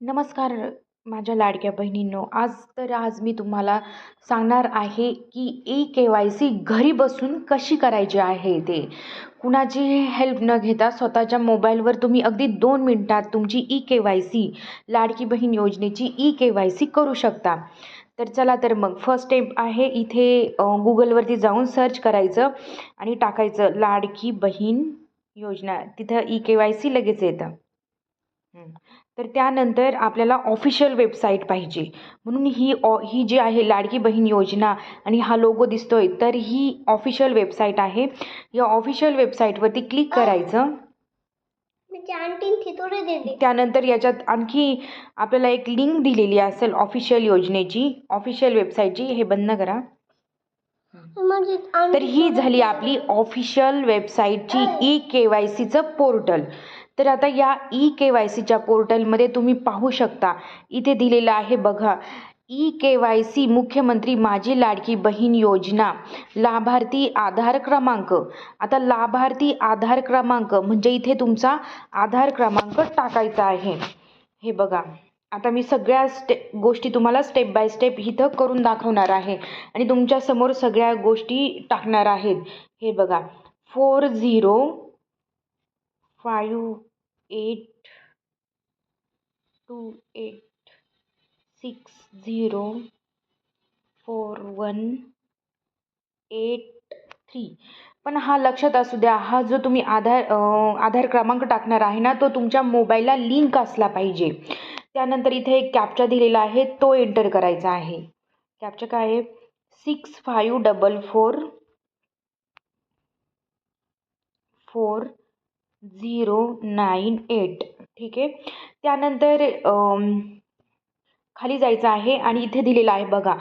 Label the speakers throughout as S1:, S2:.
S1: नमस्कार माझ्या लाडक्या बहिणींनो. आज मी तुम्हाला सांगणार आहे की ई-के-वाय-सी घरी बसून कशी करायची आहे ते. कुणाची हेल्प न घेता स्वतःच्या मोबाईलवर तुम्ही अगदी 2 मिनिटात तुमची ई-के-वाय-सी, लाडकी बहीण योजनेची ई-के-वाय-सी करू शकता. तर चला तर मग फर्स्ट स्टेप आहे इथे Googleवरती जाऊन सर्च करायचं आणि टाकायचं लाडकी बहीण योजना. तिथं ई-के-वाय-सी लगेच येतं. तर त्यानंतर आपल्याला ऑफिशियल वेबसाईट पाहिजे. म्हणून ही जी आहे लाडकी बहीण योजना आणि हा लोगो दिसतोय, तर ही ऑफिशियल वेबसाईट आहे. या ऑफिशियल वेबसाईटवरती क्लिक करायचं. त्यानंतर याच्यात आणखी आपल्याला एक लिंक दिलेली असेल ऑफिशियल योजनेची, ऑफिशियल वेबसाईटची. हे बंद करा. तर ही झाली आपली ऑफिशियल वेबसाईटची ई-के-वाय-सीचं पोर्टल. तर आता या ई-के-वाय-सीच्या पोर्टलमध्ये तुम्ही पाहू शकता, इथे दिलेलं आहे बघा, ई-के-वाय-सी मुख्यमंत्री माझी लाडकी बहीण योजना, लाभार्थी आधार क्रमांक. आता लाभार्थी आधार क्रमांक म्हणजे इथे तुमचा आधार क्रमांक टाकायचा आहे. हे बघा, आता मी सगळ्या गोष्टी तुम्हाला स्टेप बाय स्टेप इथं करून दाखवणार आहे आणि तुमच्यासमोर सगळ्या गोष्टी टाकणार आहेत. हे बघा, 4082284183. पण हा लक्षात असू द्या, हा जो तुम्ही आधार क्रमांक टाकणार आहे ना, तो तुमच्या मोबाईलला लिंक असला पाहिजे. त्यानंतर इथे एक कॅप्चा दिलेला आहे, तो एंटर करायचा आहे. कॅप्चा काय आहे? 65444098. ठीक आहे. त्यानंतर खाली जायचं आहे आणि इथे दिलेलं आहे बघा,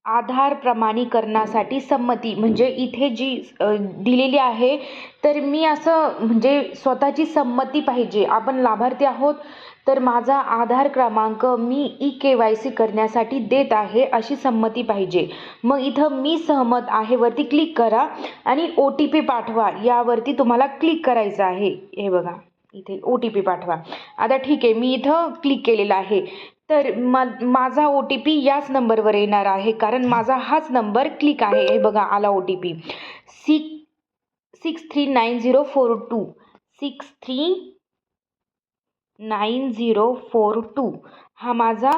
S1: आधार प्रमाणीकरणासाठी संमती. म्हणजे इथे जी दिलेली आहे, तर मी असं म्हणजे स्वतःची संमती पाहिजे. आपण लाभार्थी आहोत, तर माझा आधार क्रमांक मी ई-के-वाय-सी करण्यासाठी देत आहे अशी संमती पाहिजे. मग इथं मी सहमत आहे वरती क्लिक करा आणि OTP पाठवा यावरती तुम्हाला क्लिक करायचं आहे. हे बघा, इथे OTP पाठवा. आता ठीक आहे, मी इथं क्लिक केलेलं आहे. तर माझा OTP याच नंबरवर येणार आहे, कारण माझा हाच नंबर क्लिक आहे. हे बघा, आला OTP 639042. 639042 हा माझा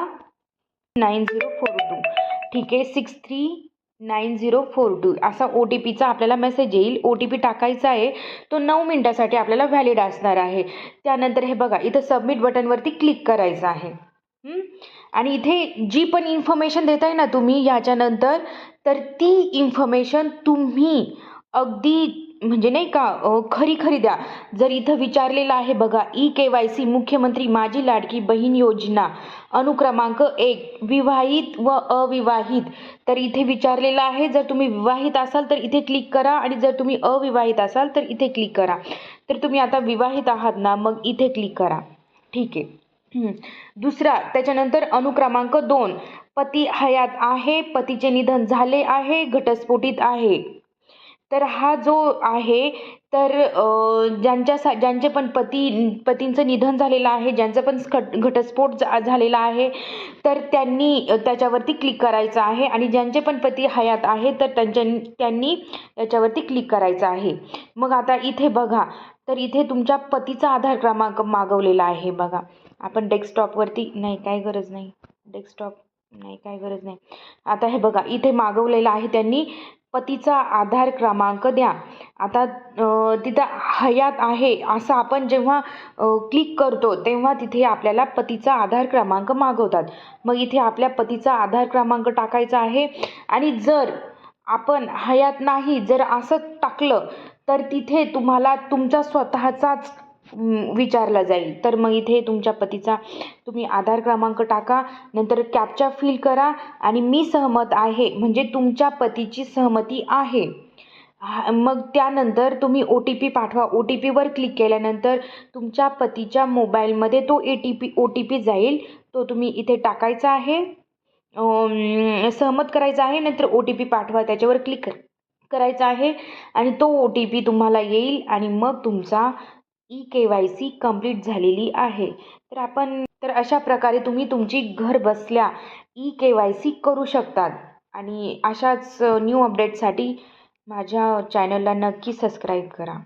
S1: 9042. ठीक आहे, 639042 असा OTPचा आपल्याला मेसेज येईल. OTP टाकायचा आहे, तो 9 मिनिटासाठी आपल्याला व्हॅलिड असणार आहे. त्यानंतर हे बघा, इथं सबमिट बटनवरती क्लिक करायचं आहे. आणि इथे जी पण इन्फॉर्मेशन देताय ना तुम्ही याच्यानंतर, तर ती इन्फॉर्मेशन तुम्ही अगदी म्हणजे नाही का खरी द्या. जर इथं विचारलेलं आहे बघा, ई-के-वाय-सी मुख्यमंत्री माझी लाडकी बहीण योजना अनुक्रमांक 1 विवाहित व अविवाहित, तर इथे विचारलेलं आहे. जर तुम्ही विवाहित असाल तर इथे क्लिक करा आणि जर तुम्ही अविवाहित असाल तर इथे क्लिक करा. तर तुम्ही आता विवाहित आहात ना, मग इथे क्लिक करा. ठीक आहे. दुसरा, त्याच्यानंतर अनुक्रमांक 2 पती हयात आहे, पतीचे निधन झाले आहे, घटस्फोटित आहे. तर हा जो आहे, तर ज्यांचे पण पतींचं निधन झालेलं आहे, ज्यांचा पण घटस्फोट झालेला आहे, तर त्यांनी त्याच्यावरती क्लिक करायचं आहे. आणि ज्यांचे पण पती हयात आहे, तर त्यांनी याच्यावरती क्लिक करायचं आहे. मग आता इथे बघा, तर इथे तुमच्या पतीचा आधार क्रमांक मागवलेला आहे बघा. आपण डेस्कटॉपवरती नाही, काय गरज नाही, डेस्कटॉप नाही, काय गरज नाही. आता हे बघा, इथे मागवलेलं आहे त्यांनी, पतीचा आधार क्रमांक द्या. आता तिथं हयात आहे असं आपण जेव्हा क्लिक करतो, तेव्हा तिथे आपल्याला पतीचा आधार क्रमांक मागवतात. मग इथे आपल्या पतीचा आधार क्रमांक टाकायचा आहे. आणि जर आपण हयात नाही जर असं टाकलं, तर तिथे तुम्हाला तुमचा स्वतःचाच विचारला जाईल. तर मग इथे तुमच्या पतीचा तुम्ही आधार क्रमांक टाका, नंतर कॅप्चा फिल करा आणि मी सहमत आहे म्हणजे तुमच्या पतीची सहमती आहे. मग त्यानंतर तुम्ही OTP पाठवा. OTPवर क्लिक केल्यानंतर तुमच्या पतीच्या मोबाईलमध्ये तो OTP जाईल. तो तुम्ही इथे टाकायचा आहे, सहमत करायचा आहे. नंतर OTP पाठवा, त्याच्यावर क्लिक करायचं आहे आणि तो OTP तुम्हाला येईल आणि मग तुमचा ई-के-वाय-सी कंप्लीट झालेली आहे. तर आपण तर अशा प्रकारे तुम्ही तुमची घर बसल्या KYC करू शकतात. आणि अशाच न्यू अपडेटसाठी माझ्या चॅनलला नक्की सबस्क्राईब करा.